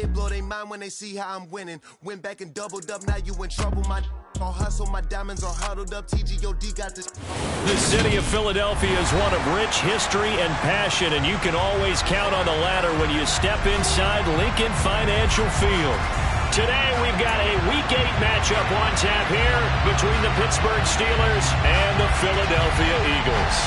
It blow their mind when they see how I'm winning. Went back and doubled up, now you in trouble. My all hustle, my diamonds are huddled up. TGOD got this. The city of Philadelphia is one of rich history and passion, and you can always count on the latter when you step inside Lincoln Financial Field. Today we've got a Week 8 matchup on tap here between the Pittsburgh Steelers and the Philadelphia Eagles.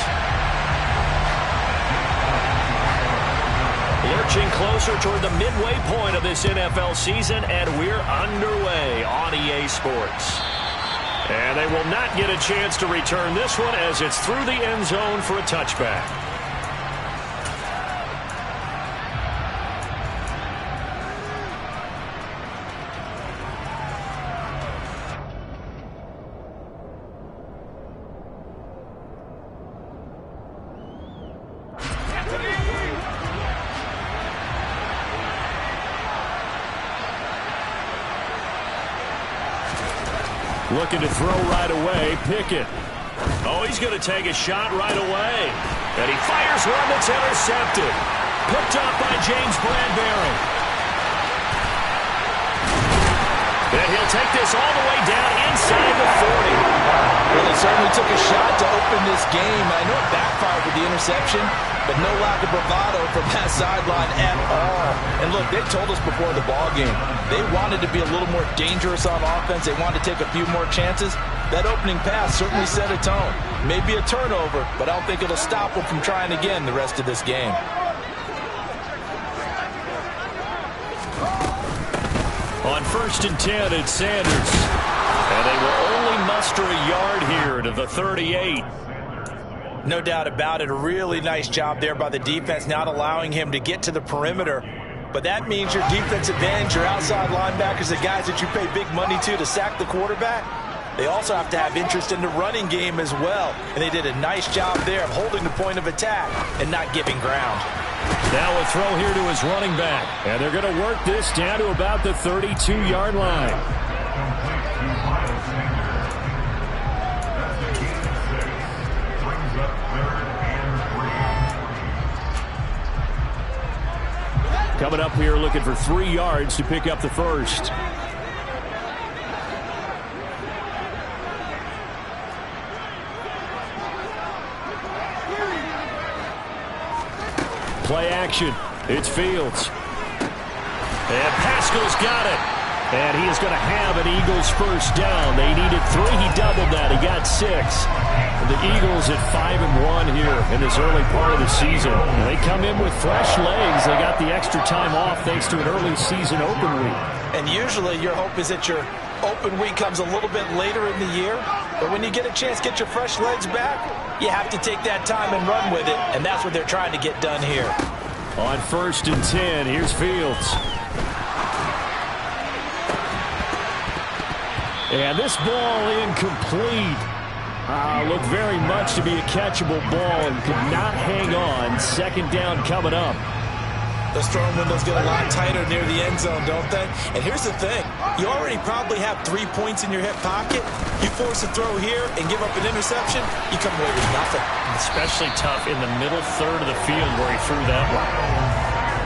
Lurching closer toward the midway point of this NFL season, and we're underway on EA Sports. And they will not get a chance to return this one as it's through the end zone for a touchback. Looking to throw right away, Pickett. Oh, he's going to take a shot right away. And he fires one that's intercepted. Picked up by James Bradbury. And he'll take this all the way down inside the 40. Well, they certainly took a shot to open this game. I know it backfired with the interception, but no lack of bravado from that sideline at all. And look, they told us before the ball game, they wanted to be a little more dangerous on offense. They wanted to take a few more chances. That opening pass certainly set a tone. Maybe a turnover, but I don't think it'll stop them from trying again the rest of this game. On 1st and 10, it's Sanders. And they will only muster a yard here to the 38. No doubt about it. A really nice job there by the defense, not allowing him to get to the perimeter. But that means your defensive ends, your outside linebackers, the guys that you pay big money to sack the quarterback, they also have to have interest in the running game as well. And they did a nice job there of holding the point of attack and not giving ground. Now a throw here to his running back. And they're going to work this down to about the 32-yard line. Coming up here looking for 3 yards to pick up the first. Play action. It's Fields. And Pascal's got it. And he is going to have an Eagles first down. They needed 3. He doubled that. He got 6. The Eagles at 5-1 here in this early part of the season. They come in with fresh legs. They got the extra time off thanks to an early season open week. And usually your hope is that your open week comes a little bit later in the year. But when you get a chance to get your fresh legs back, you have to take that time and run with it. And that's what they're trying to get done here. On 1st and 10, here's Fields. And this ball incomplete. Looked very much to be a catchable ball and could not hang on. 2nd down coming up. Those throwing windows get a lot tighter near the end zone, don't they? And here's the thing. You already probably have 3 points in your hip pocket. You force a throw here and give up an interception, you come away with nothing. Especially tough in the middle third of the field where he threw that one.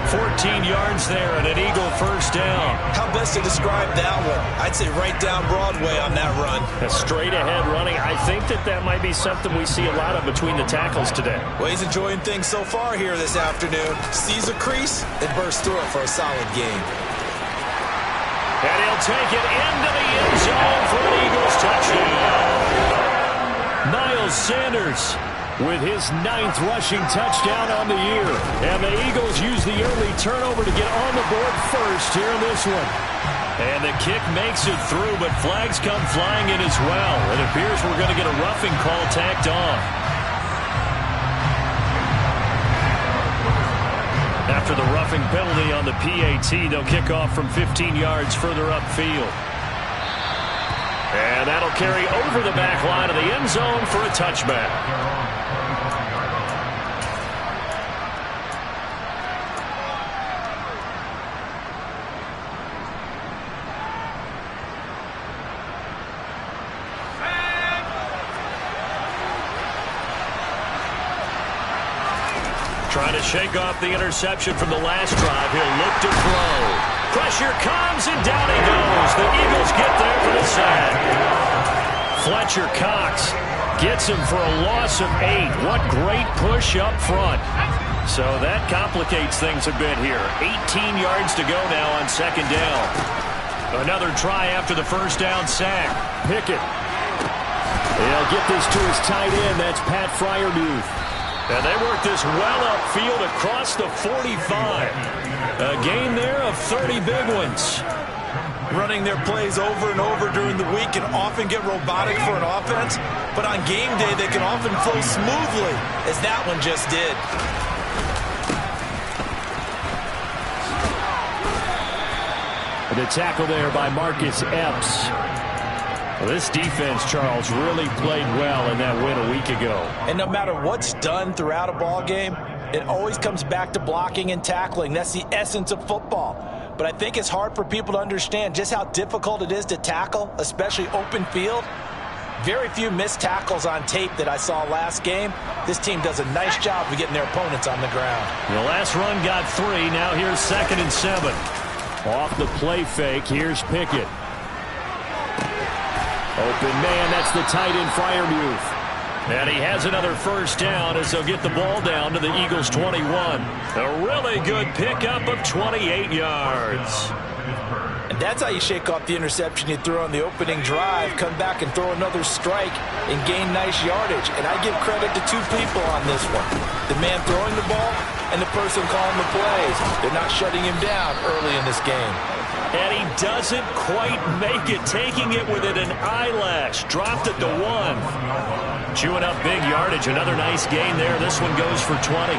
14 yards there and an Eagle first down. How best to describe that one? I'd say right down Broadway on that run. A straight ahead running. I think that might be something we see a lot of between the tackles today. Well, he's enjoying things so far here this afternoon. Sees a crease and bursts through it for a solid game. And he'll take it into the end zone for an Eagles touchdown. Miles Sanders with his 9th rushing touchdown on the year. And the Eagles use the early turnover to get on the board first here in this one. And the kick makes it through, but flags come flying in as well. It appears we're going to get a roughing call tacked on. After the roughing penalty on the PAT, they'll kick off from 15 yards further upfield. And that'll carry over the back line of the end zone for a touchback. Trying to shake off the interception from the last drive. He'll look to throw. Pressure comes, and down he goes. The Eagles get there for the sack. Fletcher Cox gets him for a loss of 8. What great push up front. So that complicates things a bit here. 18 yards to go now on second down. Another try after the first down sack. Pickett. He'll get this to his tight end. That's Pat Freiermuth. And they work this well upfield across the 45. A gain there of 30 big ones. Running their plays over and over during the week can often get robotic for an offense, but on game day they can often flow smoothly, as that one just did. The tackle there by Marcus Epps. Well, this defense, Charles, really played well in that win a week ago. And no matter what's done throughout a ball game, it always comes back to blocking and tackling. That's the essence of football. But I think it's hard for people to understand just how difficult it is to tackle, especially open field. Very few missed tackles on tape that I saw last game. This team does a nice job of getting their opponents on the ground. The last run got 3. Now here's 2nd and 7. Off the play fake, here's Pickett. Open man, that's the tight end Freiermuth. And he has another first down as they'll get the ball down to the Eagles' 21. A really good pickup of 28 yards. And that's how you shake off the interception you threw on the opening drive, come back and throw another strike and gain nice yardage. And I give credit to 2 people on this one. The man throwing the ball and the person calling the plays. They're not shutting him down early in this game. And he doesn't quite make it, taking it within an eyelash. Dropped at the 1. Chewing up big yardage. Another nice gain there. This one goes for 20.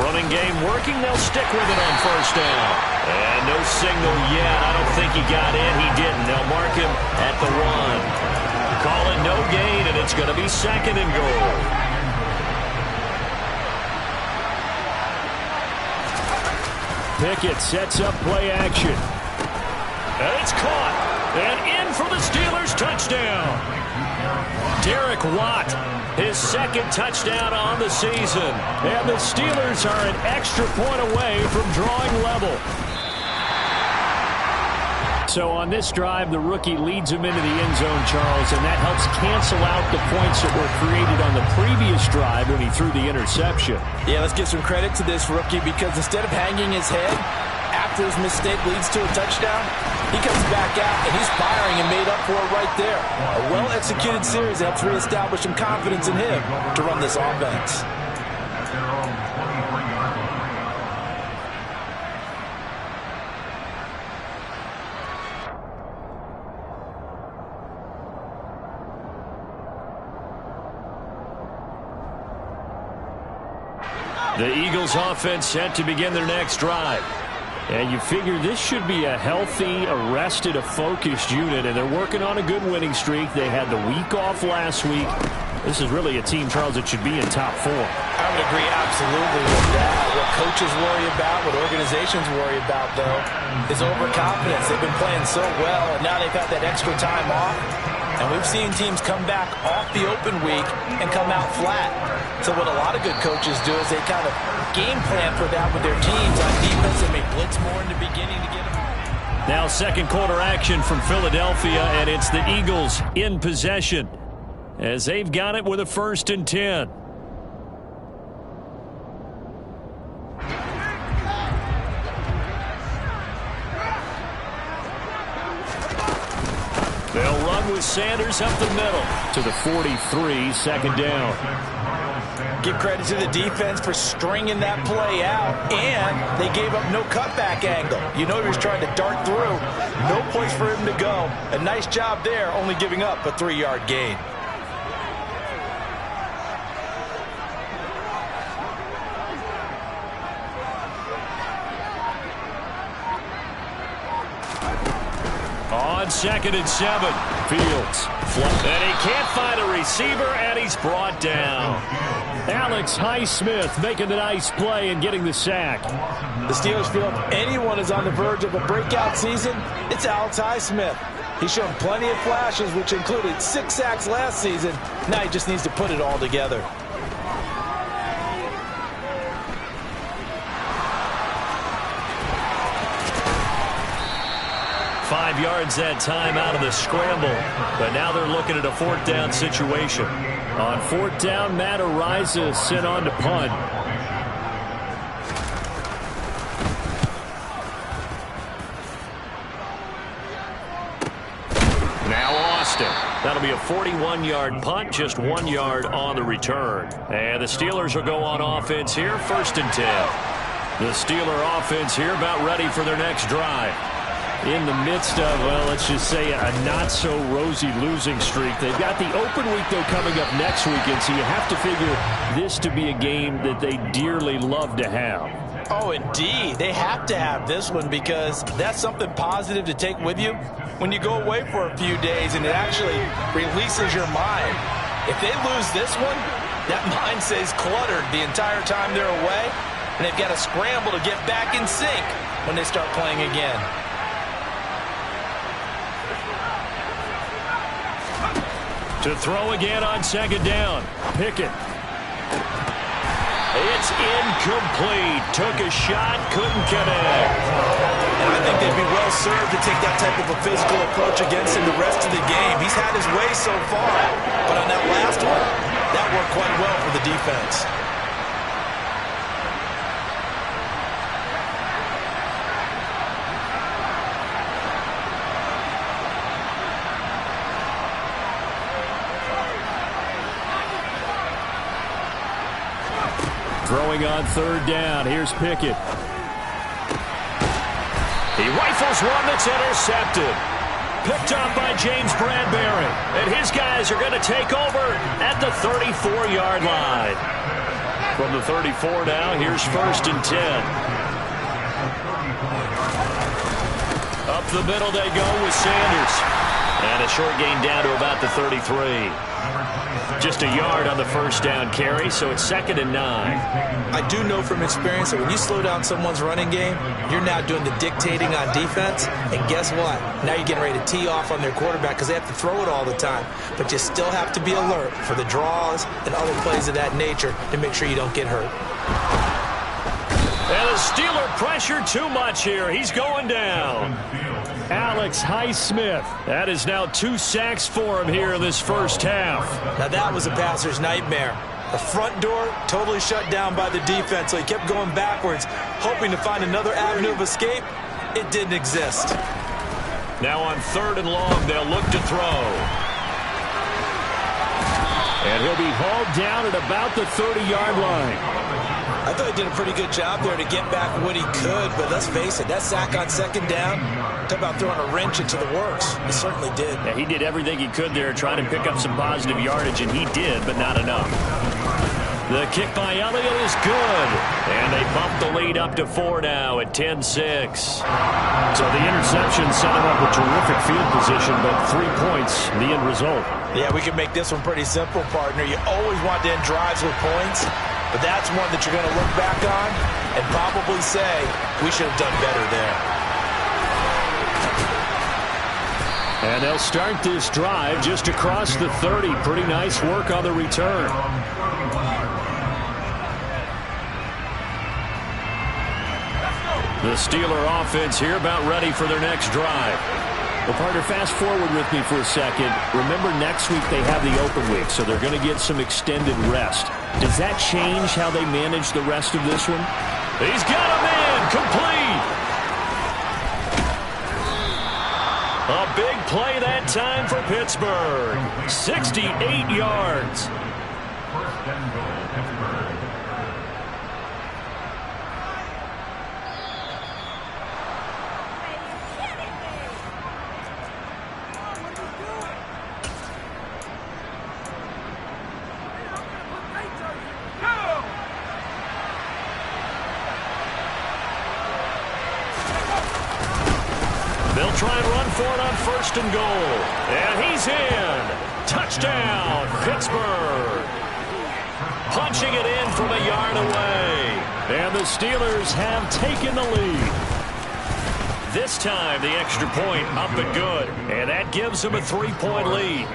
Running game working. They'll stick with it on first down. And no signal yet. I don't think he got in. He didn't. They'll mark him at the 1. Call it no gain, and it's going to be 2nd and goal. Pickett sets up play action. And it's caught. And in for the Steelers touchdown. Derek Watt, his 2nd touchdown on the season. And the Steelers are an extra point away from drawing level. So on this drive, the rookie leads him into the end zone, Charles, and that helps cancel out the points that were created on the previous drive when he threw the interception. Yeah, let's give some credit to this rookie, because instead of hanging his head after his mistake leads to a touchdown, he comes back out and he's firing and made up for it right there. A well-executed series helps reestablish some confidence in him to run this offense. The Eagles offense set to begin their next drive. And you figure this should be a healthy, arrested, a focused unit, and they're working on a good winning streak. They had the week off last week. This is really a team, Charles, that should be in top 4. I would agree absolutely with that. What coaches worry about, what organizations worry about, though, is overconfidence. They've been playing so well, and now they've got that extra time off. And we've seen teams come back off the open week and come out flat. So what a lot of good coaches do is they kind of game plan for that with their teams on defense. They may blitz more in the beginning to get them. Now 2nd quarter action from Philadelphia, and it's the Eagles in possession as they've got it with a 1st and 10. They'll run with Sanders up the middle to the 43, 2nd down. Give credit to the defense for stringing that play out, and they gave up no cutback angle. You know he was trying to dart through. No place for him to go. A nice job there, only giving up a 3-yard gain. On 2nd and 7, Fields. And he can't find a receiver, and he's brought down. Alex Highsmith making the nice play and getting the sack. The Steelers feel if anyone is on the verge of a breakout season, it's Alex Highsmith. He's shown plenty of flashes, which included 6 sacks last season. Now he just needs to put it all together. 5 yards that time out of the scramble. But now they're looking at a 4th down situation. On 4th down, Matt Araiza sent on to punt. Now Austin. That'll be a 41-yard punt, just 1 yard on the return. And the Steelers will go on offense here, 1st and 10. The Steeler offense here about ready for their next drive. In the midst of, well, let's just say a not-so-rosy losing streak. They've got the open week, though, coming up next weekend, so you have to figure this to be a game that they dearly love to have. Oh, indeed. They have to have this one because that's something positive to take with you when you go away for a few days, and it actually releases your mind. If they lose this one, that mind stays cluttered the entire time they're away, and they've got to scramble to get back in sync when they start playing again. To throw again on 2nd down. Pickett. It's incomplete. Took a shot, couldn't connect. And I think they'd be well served to take that type of a physical approach against him the rest of the game. He's had his way so far, but on that last one, that worked quite well for the defense. Throwing on 3rd down. Here's Pickett. He rifles one that's intercepted. Picked up by James Bradbury. And his guys are going to take over at the 34-yard line. From the 34 now, here's 1st and 10. Up the middle they go with Sanders. And a short gain down to about the 33. Just a yard on the 1st down carry, so it's 2nd and 9. I do know from experience that when you slow down someone's running game, you're now doing the dictating on defense, and guess what? Now you're getting ready to tee off on their quarterback because they have to throw it all the time. But you still have to be alert for the draws and other plays of that nature to make sure you don't get hurt. And the Steeler pressure too much here. He's going down. Alex Highsmith. That is now 2 sacks for him here in this first half. Now that was a passer's nightmare. The front door totally shut down by the defense, so he kept going backwards, hoping to find another avenue of escape. It didn't exist. Now on 3rd and long, they'll look to throw. And he'll be hauled down at about the 30-yard line. I thought he did a pretty good job there to get back what he could, but let's face it, that sack on 2nd down, talk about throwing a wrench into the works. He certainly did. Yeah, he did everything he could there trying to pick up some positive yardage, and he did, but not enough. The kick by Elliott is good, and they bump the lead up to 4 now at 10-6. So the interception set him up with terrific field position, but 3 points, the end result. Yeah, we can make this one pretty simple, partner. You always want to end drives with points, but that's one that you're going to look back on and probably say, we should have done better there. And they'll start this drive just across the 30. Pretty nice work on the return. The Steeler offense here about ready for their next drive. Well, partner, fast forward with me for a second. Remember, next week they have the open week, so they're going to get some extended rest. Does that change how they manage the rest of this one? He's got a man complete. A big play that time for Pittsburgh. 68 yards. First and goal, Pittsburgh. They'll try and run for it on 1st and goal. And he's in. Touchdown, Pittsburgh. Punching it in from a yard away. And the Steelers have taken the lead. This time, the extra point up and good. And that gives them a 3-point lead.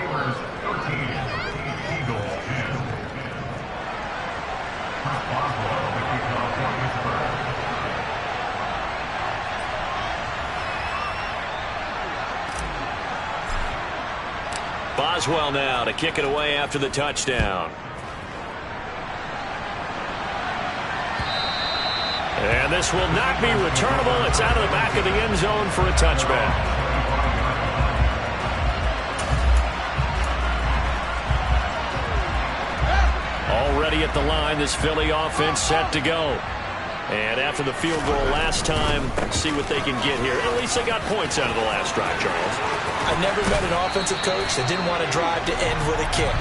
Boswell now to kick it away after the touchdown. And this will not be returnable. It's out of the back of the end zone for a touchback. Already at the line, this Philly offense set to go. And after the field goal last time, see what they can get here. At least they got points out of the last drive, Charles. I never met an offensive coach that didn't want to drive to end with a kick.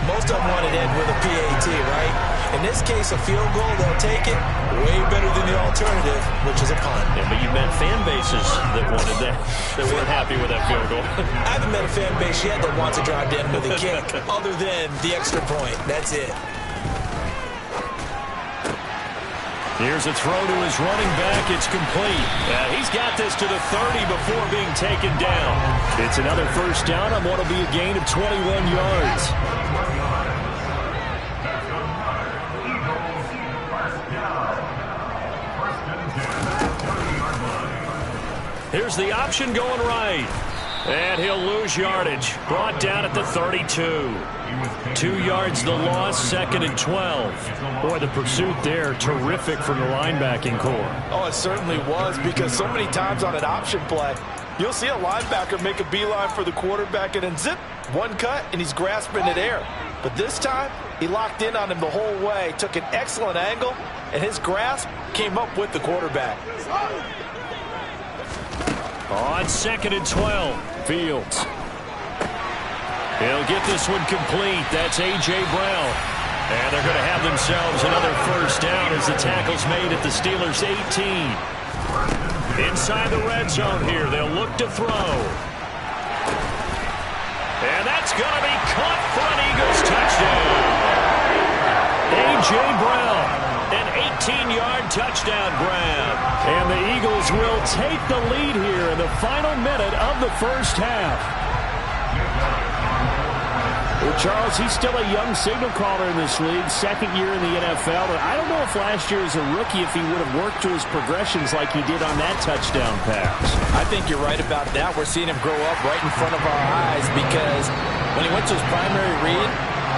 Most of them want to end with a PAT, right? In this case, a field goal, they'll take it. Way better than the alternative, which is a punt. Yeah, but you met fan bases that wanted that, that weren't happy with that field goal. I haven't met a fan base yet that wants to drive to end with a kick, other than the extra point. That's it. Here's a throw to his running back. It's complete. He's got this to the 30 before being taken down. It's another first down on what will be a gain of 21 yards. Here's the option going right. And he'll lose yardage. Brought down at the 32. 2 yards the loss, 2nd and 12. Boy, the pursuit there, terrific from the linebacking core. Oh, it certainly was, because so many times on an option play, you'll see a linebacker make a beeline for the quarterback and then zip, one cut, and he's grasping at air. But this time, he locked in on him the whole way, took an excellent angle, and his grasp came up with the quarterback. On 2nd and 12, Fields. He'll get this one complete. That's A.J. Brown. And they're going to have themselves another first down as the tackle's made at the Steelers' 18. Inside the red zone here. They'll look to throw. And that's going to be caught for an Eagles touchdown. A.J. Brown, an 18-yard touchdown grab. And the Eagles will take the lead here in the final minute of the first half. Well, Charles, he's still a young signal caller in this league, 2nd year in the NFL. But I don't know if last year as a rookie, if he would have worked to his progressions like he did on that touchdown pass. I think you're right about that. We're seeing him grow up right in front of our eyes, because when he went to his primary read,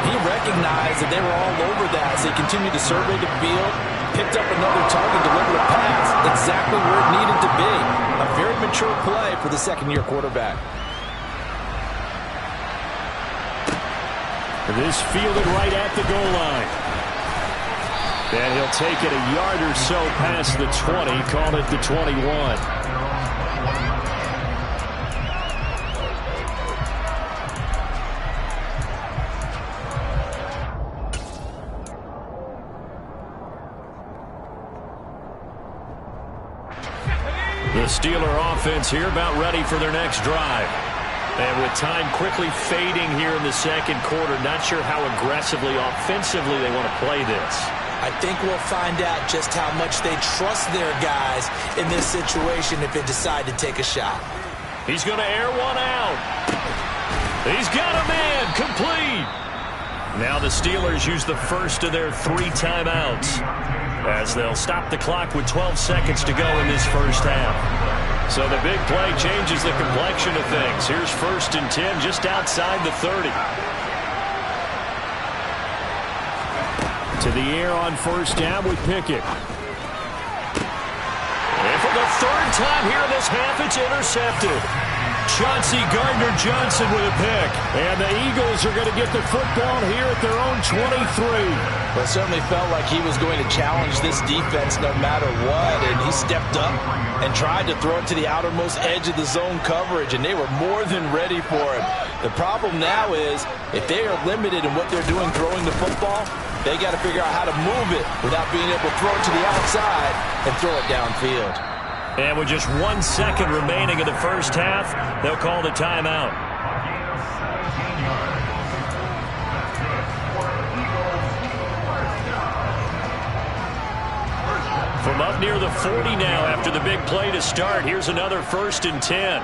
he recognized that they were all over that as they continued to survey the field, picked up another target, delivered a pass exactly where it needed to be. A very mature play for the second-year quarterback. This fielded right at the goal line. And he'll take it a yard or so past the 20, call it the 21. The Steeler offense here about ready for their next drive. And with time quickly fading here in the second quarter, not sure how aggressively, offensively they want to play this. I think we'll find out just how much they trust their guys in this situation if they decide to take a shot. He's going to air one out. He's got a man, complete. Now the Steelers use the first of their 3 timeouts as they'll stop the clock with 12 seconds to go in this first half. So the big play changes the complexion of things. Here's 1st and 10 just outside the 30. To the air on first down with Pickett. And for the 3rd time here in this half, it's intercepted. Chauncey Gardner-Johnson with a pick. And the Eagles are going to get the football here at their own 23. Well, it certainly felt like he was going to challenge this defense no matter what, and he stepped up and tried to throw it to the outermost edge of the zone coverage, and they were more than ready for him. The problem now is, if they are limited in what they're doing throwing the football, they got to figure out how to move it without being able to throw it to the outside and throw it downfield. And with just 1 second remaining in the first half, they'll call the timeout. From up near the 40 now after the big play to start, here's another 1st and 10.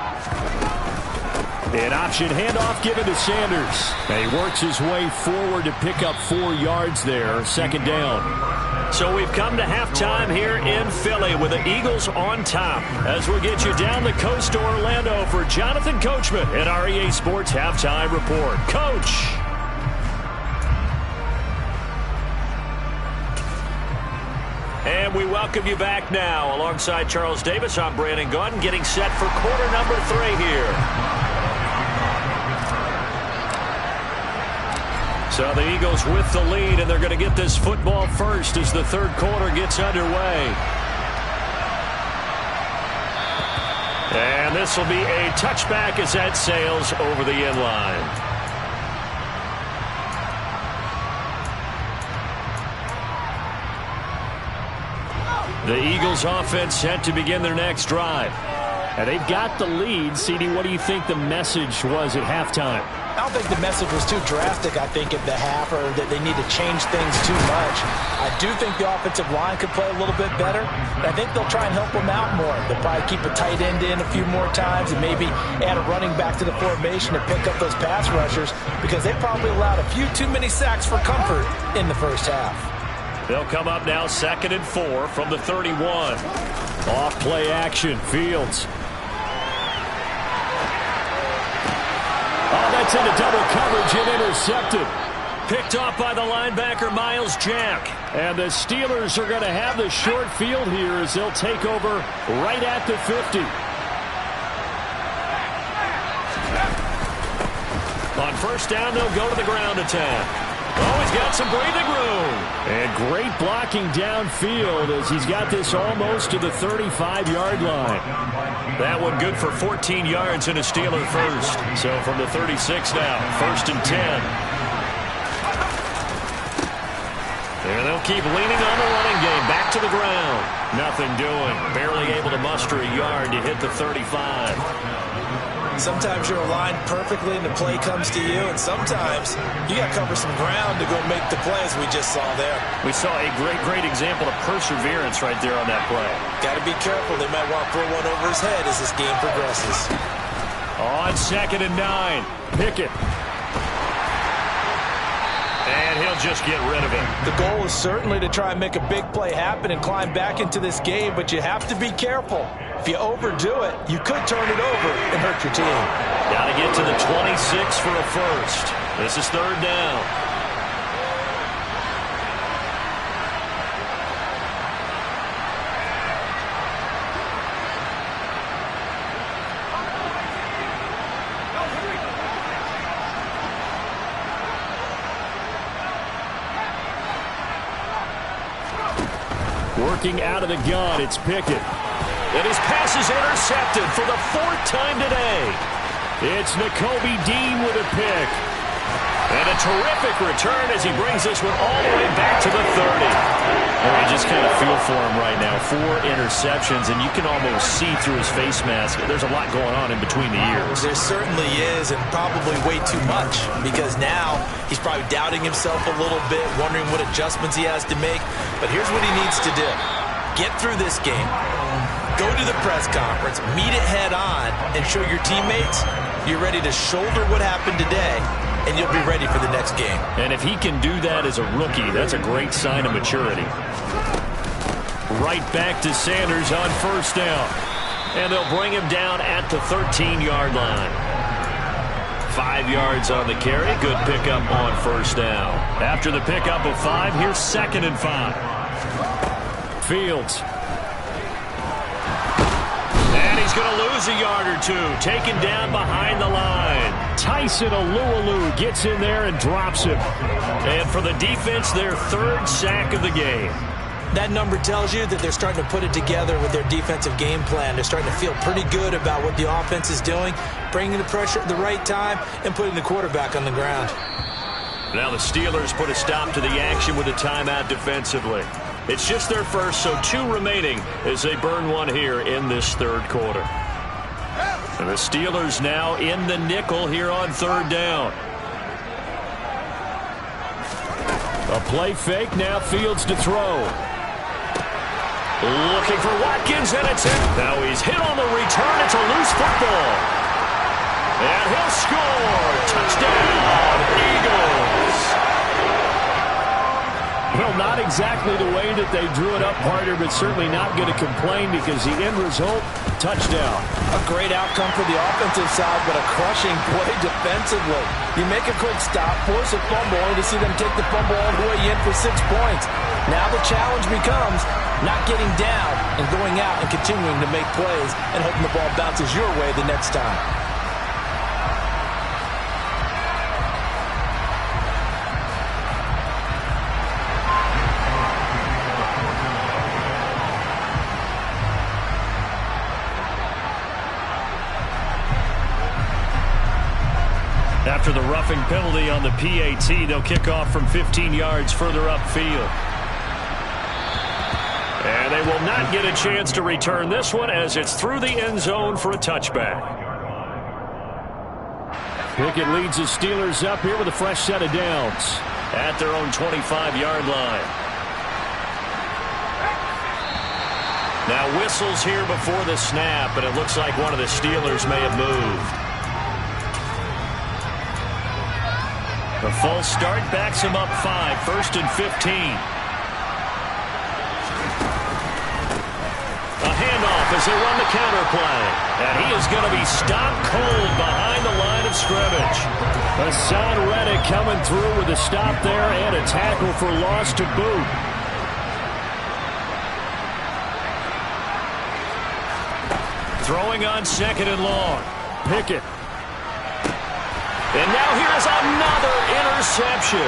An option handoff given to Sanders. And he works his way forward to pick up 4 yards there. Second down. So we've come to halftime here in Philly with the Eagles on top. As we'll get you down the coast to Orlando for Jonathan Coachman at our EA Sports Halftime Report. Coach. And we welcome you back now. Alongside Charles Davis, I'm Brandon Gaudin, getting set for quarter number 3 here. So the Eagles with the lead, and they're going to get this football first as the third quarter gets underway. And this will be a touchback as that sails over the end line. The Eagles offense set to begin their next drive. And they've got the lead. CD, what do you think the message was at halftime? I don't think the message was too drastic, I think, at the half, or that they need to change things too much. I do think the offensive line could play a little bit better. I think they'll try and help them out more. They'll probably keep a tight end in a few more times and maybe add a running back to the formation to pick up those pass rushers, because they probably allowed a few too many sacks for comfort in the first half. They'll come up now 2nd and 4 from the 31. Off play action, Fields. Oh, that's into double coverage and intercepted. Picked off by the linebacker, Myles Jack. And the Steelers are going to have the short field here as they'll take over right at the 50. On first down, they'll go to the ground attack. Oh, he's got some breathing room. And great blocking downfield as he's got this almost to the 35-yard line. That one good for 14 yards and a Steeler first. So from the 36 now, 1st and 10. And they'll keep leaning on the running game. Back to the ground. Nothing doing. Barely able to muster a yard to hit the 35. Sometimes you're aligned perfectly and the play comes to you, and sometimes you got to cover some ground to go make the play, as we just saw there. We saw a great example of perseverance right there on that play. Got to be careful. They might want to throw one over his head as this game progresses. On 2nd and 9, Pickett. And he'll just get rid of it. The goal is certainly to try and make a big play happen and climb back into this game, but you have to be careful. If you overdo it, you could turn it over and hurt your team. Got to get to the 26 for a first. This is 3rd down. Working out of the gun, it's Pickett. And his pass is intercepted for the 4th time today. It's Nakobe Dean with a pick. And a terrific return as he brings this one all the way back to the 30. And you just kind of feel for him right now. 4 interceptions, and you can almost see through his face mask. There's a lot going on in between the ears. There certainly is, and probably way too much, because now he's probably doubting himself a little bit, wondering what adjustments he has to make. But here's what he needs to do. Get through this game. Go to the press conference, meet it head on, and show your teammates you're ready to shoulder what happened today, and you'll be ready for the next game. And if he can do that as a rookie, that's a great sign of maturity. Right back to Sanders on first down. And they'll bring him down at the 13-yard line. 5 yards on the carry. Good pickup on first down. After the pickup of 5, here's 2nd and 5. Fields. And he's going to lose a yard or two. Taken down behind the line. Tyson Alualu gets in there and drops him. And for the defense, their 3rd sack of the game. That number tells you that they're starting to put it together with their defensive game plan. They're starting to feel pretty good about what the offense is doing, bringing the pressure at the right time, and putting the quarterback on the ground. Now the Steelers put a stop to the action with a timeout defensively. It's just their first, so 2 remaining as they burn one here in this 3rd quarter. And the Steelers now in the nickel here on 3rd down. A play fake, now Fields to throw. Looking for Watkins, and it's in. Now he's hit on the return. It's a loose football. And he'll score. Touchdown, Eagles. Well, not exactly the way that they drew it up, partner, but certainly not going to complain because the end result, touchdown. A great outcome for the offensive side, but a crushing play defensively. You make a quick stop, force a fumble, only to see them take the fumble all the way in for 6 points. Now the challenge becomes not getting down and going out and continuing to make plays and hoping the ball bounces your way the next time. After the roughing penalty on the PAT, they'll kick off from 15 yards further upfield. And they will not get a chance to return this one as it's through the end zone for a touchback. Pickett leads the Steelers up here with a fresh set of downs at their own 25-yard line. Now whistles here before the snap, and it looks like one of the Steelers may have moved. The false start backs him up 5, 1st and 15. A handoff as they run the counter play. And he is going to be stopped cold behind the line of scrimmage. Hassan Reddick coming through with a stop there and a tackle for loss to boot. Throwing on 2nd and long. Pickett. And now here's another interception.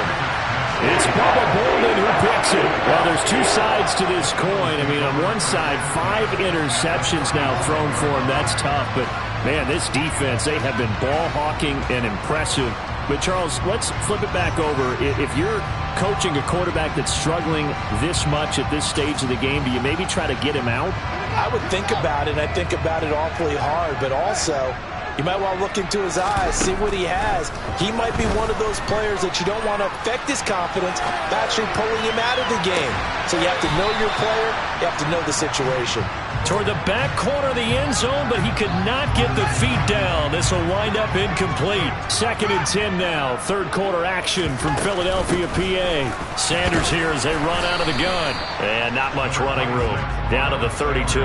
It's Bubba Bolden who picks it. Well, there's 2 sides to this coin. I mean, on one side, 5 interceptions now thrown for him. That's tough. But, man, this defense, they have been ball hawking and impressive. But, Charles, let's flip it back over. If you're coaching a quarterback that's struggling this much at this stage of the game, do you maybe try to get him out? I would think about it. I think about it awfully hard. But also, you might want to look into his eyes, see what he has. He might be one of those players that you don't want to affect his confidence by actually pulling him out of the game. So you have to know your player. You have to know the situation. Toward the back corner of the end zone, but he could not get the feet down. This will wind up incomplete. 2nd and 10 now. 3rd quarter action from Philadelphia, PA. Sanders here as they run out of the gun. And not much running room. Down to the 32.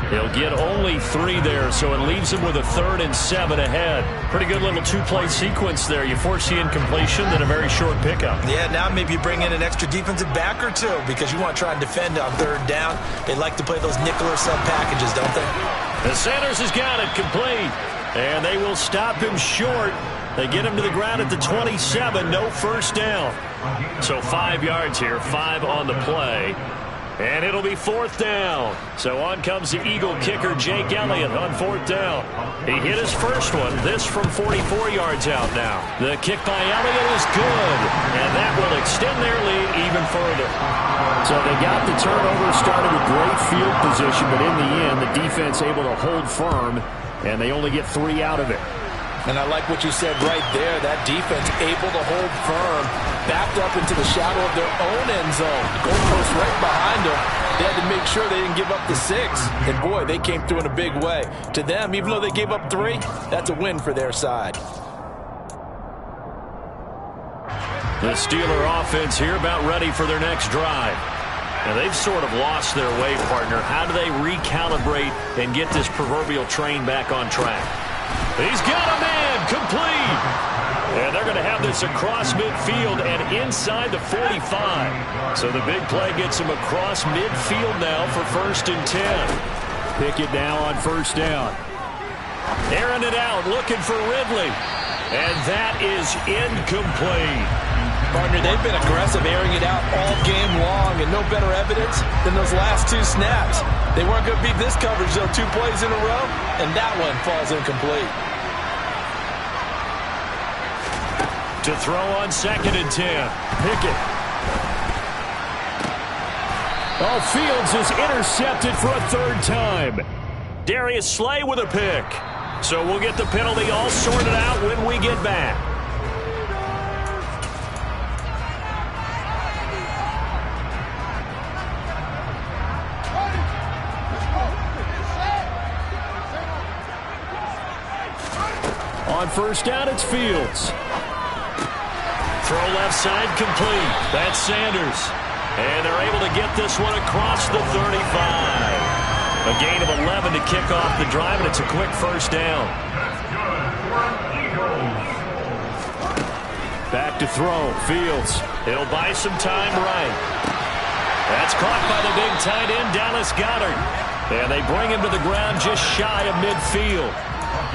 He'll get only 3 there, so it leaves him with a 3rd and 7 ahead. Pretty good little 2-play sequence there. You force the incompletion, then a very short pickup. Yeah, now maybe you bring in an extra defensive back or 2 because you want to try and defend on 3rd down. They like to play those nickel or sub packages, don't they? And Sanders has got it complete. And they will stop him short. They get him to the ground at the 27. No first down. So 5 yards here, 5 on the play. And it'll be 4th down. So on comes the Eagle kicker, Jake Elliott, on 4th down. He hit his first one. This from 44 yards out now. The kick by Elliott is good. And that will extend their lead even further. So they got the turnover, started with great field position, but in the end, the defense able to hold firm, and they only get 3 out of it. And I like what you said right there. That defense able to hold firm, backed up into the shadow of their own end zone. The goalpost right behind them. They had to make sure they didn't give up the 6. And, boy, they came through in a big way. To them, even though they gave up 3, that's a win for their side. The Steeler offense here about ready for their next drive. Now, they've sort of lost their way, partner. How do they recalibrate and get this proverbial train back on track? He's got a man, complete. And they're going to have this across midfield and inside the 45. So the big play gets him across midfield now for 1st and 10. Pickett now on 1st down. Airing it out, looking for Ridley. And that is incomplete. Partner, they've been aggressive, airing it out all game long, and no better evidence than those last 2 snaps. They weren't going to beat this coverage, though, 2 plays in a row, and that one falls incomplete. To throw on 2nd and 10. Pickett. Oh, Fields is intercepted for a 3rd time. Darius Slay with a pick. So we'll get the penalty all sorted out when we get back. On on first down, it's Fields. Throw left side complete. That's Sanders. And they're able to get this one across the 35. A gain of 11 to kick off the drive, and it's a quick first down. Back to throw. Fields. He'll buy some time right. That's caught by the big tight end, Dallas Goedert. And they bring him to the ground just shy of midfield.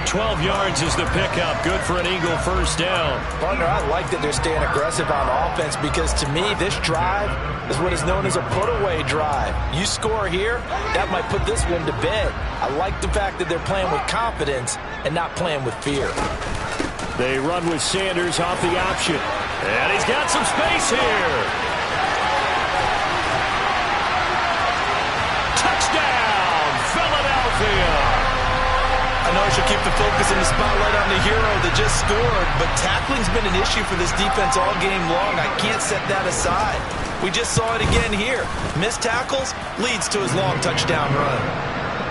12 yards is the pickup. Good for an Eagle first down. Partner, I like that they're staying aggressive on offense because to me, this drive is what is known as a put-away drive. You score here, that might put this one to bed. I like the fact that they're playing with confidence and not playing with fear. They run with Sanders off the option. And he's got some space here. Touchdown, Philadelphia. I know I should keep the focus and the spotlight on the hero that just scored, but tackling's been an issue for this defense all game long. I can't set that aside. We just saw it again here. Missed tackles leads to his long touchdown run.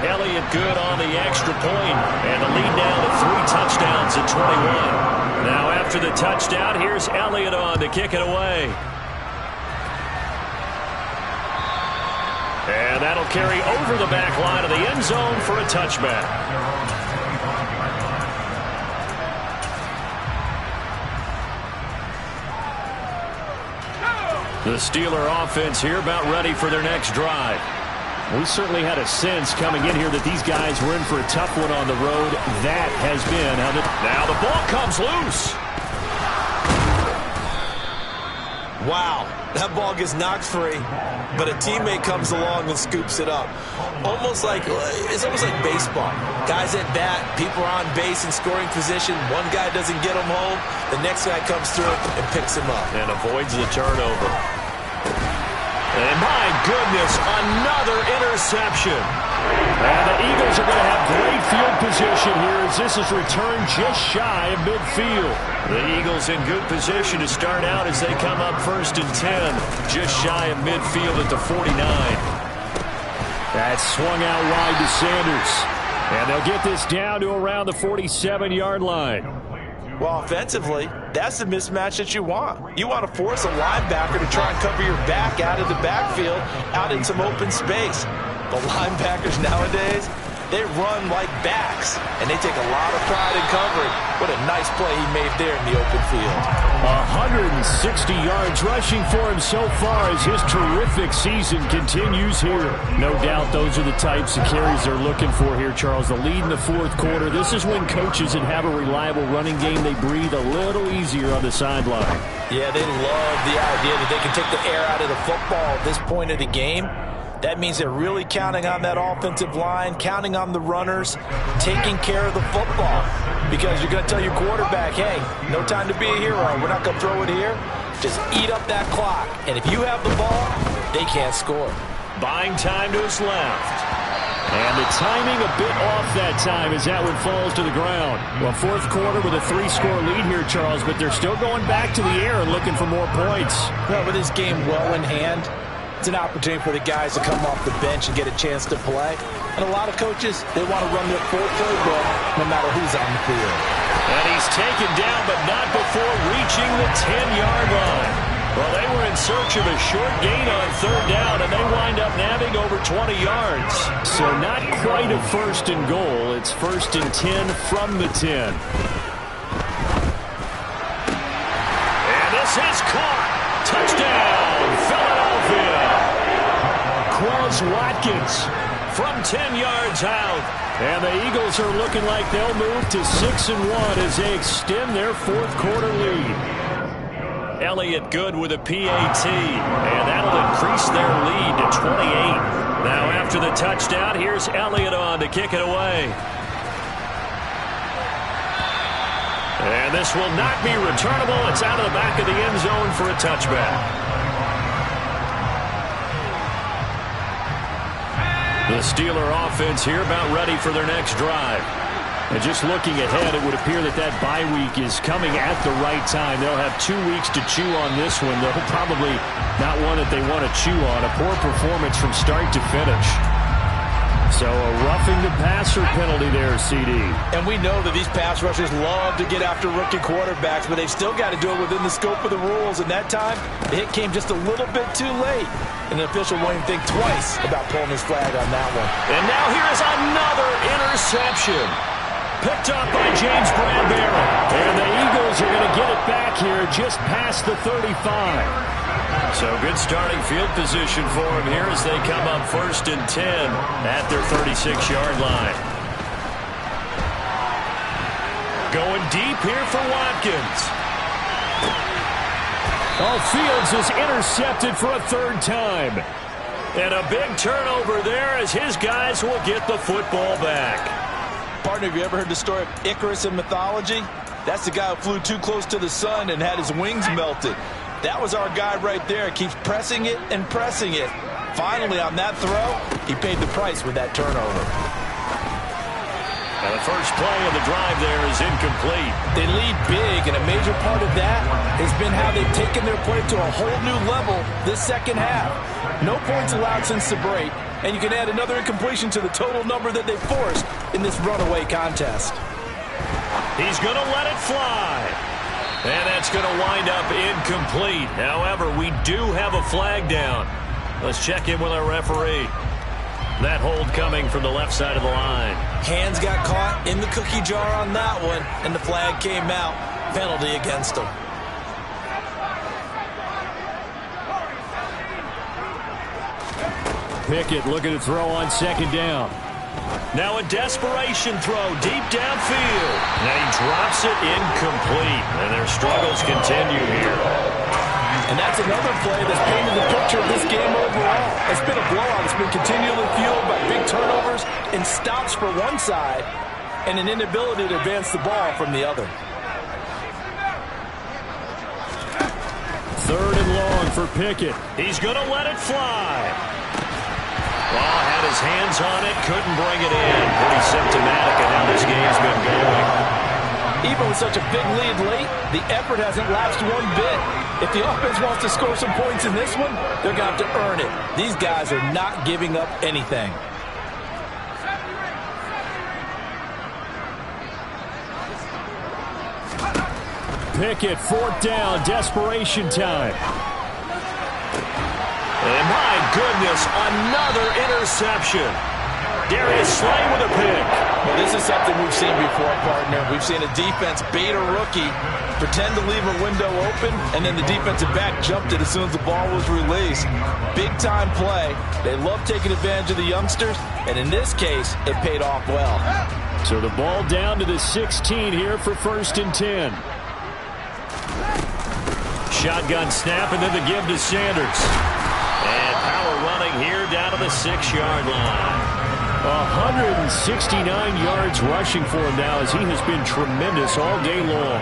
Elliott good on the extra point, and the lead down to 3 touchdowns at 21. Now after the touchdown, here's Elliott on to kick it away. And that'll carry over the back line of the end zone for a touchback. The Steeler offense here about ready for their next drive. We certainly had a sense coming in here that these guys were in for a tough one on the road. That has been how now the ball comes loose. Wow, that ball gets knocked free, but a teammate comes along and scoops it up. It's almost like baseball. Guys at bat, people are on base in scoring position. One guy doesn't get him home, the next guy comes through and picks him up. And avoids the turnover. And my goodness, another interception. And the Eagles are going to have great field position here as this is returned just shy of midfield. The Eagles in good position to start out as they come up 1st and 10, just shy of midfield at the 49. That's swung out wide to Sanders. And they'll get this down to around the 47-yard line. Well, offensively, that's the mismatch that you want. You want to force a linebacker to try and cover your back out of the backfield, out in some open space. The linebackers nowadays, they run like backs, and they take a lot of pride in covering. What a nice play he made there in the open field. 160 yards rushing for him so far as his terrific season continues here. No doubt those are the types of carries they're looking for here, Charles. The lead in the 4th quarter. This is when coaches that have a reliable running game, they breathe a little easier on the sideline. Yeah, they love the idea that they can take the air out of the football at this point of the game. That means they're really counting on that offensive line, counting on the runners, taking care of the football. Because you're going to tell your quarterback, hey, no time to be a hero. We're not going to throw it here. Just eat up that clock. And if you have the ball, they can't score. Buying time to his left. And the timing a bit off that time as that one falls to the ground. Well, 4th quarter with a 3-score lead here, Charles, but they're still going back to the air and looking for more points. Well, with this game well in hand, it's an opportunity for the guys to come off the bench and get a chance to play. And a lot of coaches, they want to run their full playbook no matter who's on the field. And he's taken down, but not before reaching the 10-yard line. Well, they were in search of a short gain on 3rd down, and they wind up nabbing over 20 yards. So not quite a 1st and goal. It's 1st and 10 from the 10. And this is caught. Touchdown, Philadelphia. Quez Watkins from 10 yards out. And the Eagles are looking like they'll move to 6-1 as they extend their 4th quarter lead. Elliott good with a PAT, and that'll increase their lead to 28. Now after the touchdown, here's Elliott on to kick it away. And this will not be returnable. It's out of the back of the end zone for a touchback. The Steeler offense here about ready for their next drive. And just looking ahead, it would appear that that bye week is coming at the right time. They'll have 2 weeks to chew on this one. They'll probably not one that they want to chew on. A poor performance from start to finish. So a roughing the passer penalty there, CD. And we know that these pass rushers love to get after rookie quarterbacks, but they've still got to do it within the scope of the rules. And that time, the hit came just a little bit too late. And the official won't even think twice about pulling his flag on that one. And now here is another interception. Picked up by James Bradbury. And the Eagles are going to get it back here just past the 35. So good starting field position for him here as they come up 1st and 10 at their 36-yard line. Going deep here for Watkins. Oh, Fields is intercepted for a 3rd time. And a big turnover there as his guys will get the football back. Partner, have you ever heard the story of Icarus in mythology? That's the guy who flew too close to the sun and had his wings melted. That was our guy right there. Keeps pressing it and pressing it. Finally, on that throw, he paid the price with that turnover. And the first play of the drive there is incomplete. They lead big, and a major part of that has been how they've taken their play to a whole new level this second half. No points allowed since the break, and you can add another incompletion to the total number that they forced in this runaway contest. He's going to let it fly. And that's going to wind up incomplete. However, we do have a flag down. Let's check in with our referee. That hold coming from the left side of the line. Hands got caught in the cookie jar on that one, and the flag came out. Penalty against him. Pickett looking to throw on 2nd down. Now a desperation throw deep downfield. Now he drops it incomplete. And their struggles continue here. And that's another play that's painted the picture of this game overall. It's been a blowout. It's been continually fueled by big turnovers and stops for one side and an inability to advance the ball from the other. 3rd and long for Pickett. He's going to let it fly. Well, had his hands on it, couldn't bring it in. Pretty symptomatic of how this game's been going. Even with such a big lead late, the effort hasn't lapsed one bit. If the offense wants to score some points in this one, they're going to have to earn it. These guys are not giving up anything. Pickett, 4th down, desperation time. And my goodness, another interception. Darius Slay with a pick. Well, this is something we've seen before, partner. We've seen a defense bait a rookie, pretend to leave a window open, and then the defensive back jumped it as soon as the ball was released. Big-time play. They love taking advantage of the youngsters, and in this case, it paid off well. So the ball down to the 16 here for 1st and 10. Shotgun snap, and then the give to Sanders. And power running here down to the 6-yard line. 169 yards rushing for him now as he has been tremendous all day long.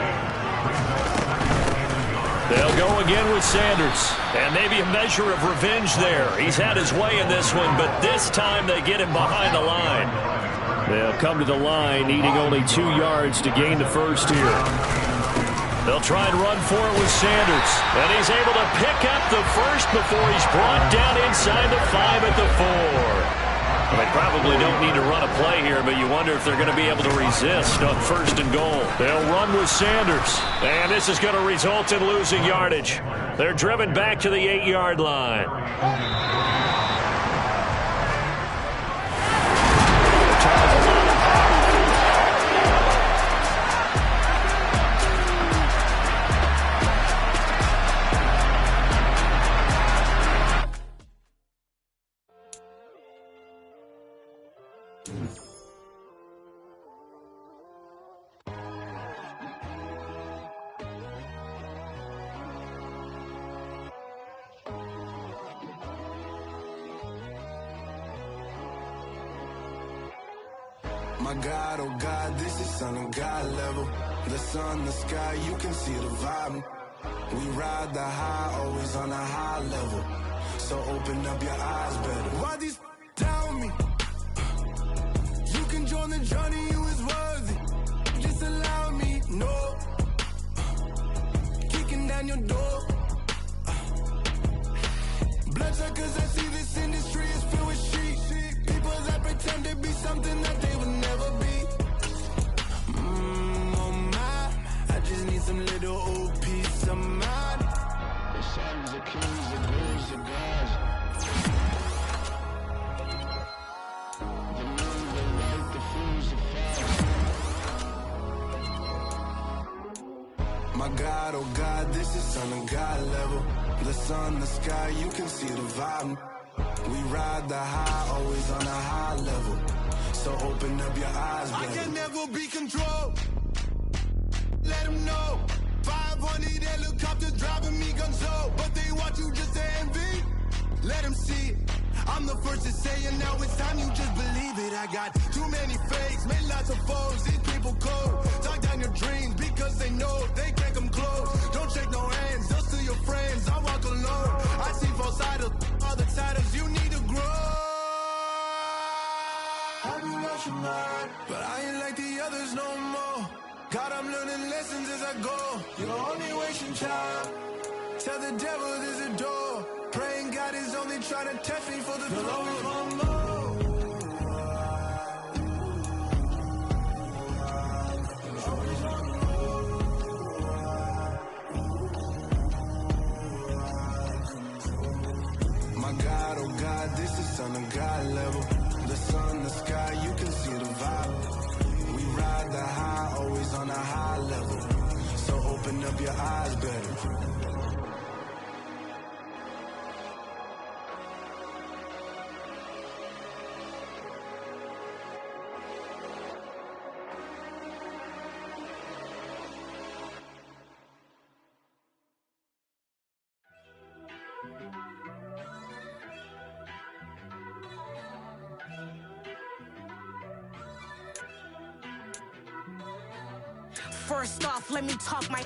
They'll go again with Sanders. And maybe a measure of revenge there. He's had his way in this one, but this time they get him behind the line. They'll come to the line, needing only 2 yards to gain the first here. They'll try and run for it with Sanders. And he's able to pick up the first before he's brought down inside the 5 at the 4. Well, they probably don't need to run a play here, but you wonder if they're going to be able to resist on 1st and goal. They'll run with Sanders. And this is going to result in losing yardage. They're driven back to the 8-yard line. My God, oh God, this is Son of God level. The sun, the sky, you can see the vibe. We ride the high, always on a high level. So open up your eyes better. Why these tell me? You can join the journey, you is worthy. Just allow me, no. Kicking down your door. Bloodshot, cause I see this industry is filled with sheep. People that pretend My God, oh God, this is Son of God level. The sun, the sky, you can see the vibe. We ride the high, always on a high level. So open up your eyes, baby. I can never be controlled. Let them know. 500 helicopters driving me gonzo. But they want you just to envy. Let them see it. I'm the first to say it, now it's time you just believe it. I got too many fakes, made lots of foes. These people cold. Talk down your dreams because they know they can't come close. Don't shake no hands, just to your friends. I walk alone. I see false idols, all the titles you need to grow. I be rushing hard, but I ain't like the others no more. God, I'm learning lessons as I go. You're only wasting time. Tell the devil there's a door. Praying God is only trying to test me for the glory. My God, oh God, this is Son of God level. The sun, the sky, you can see the vibe. We ride the high, always on a high level. So open up your eyes, baby. First off, let me talk my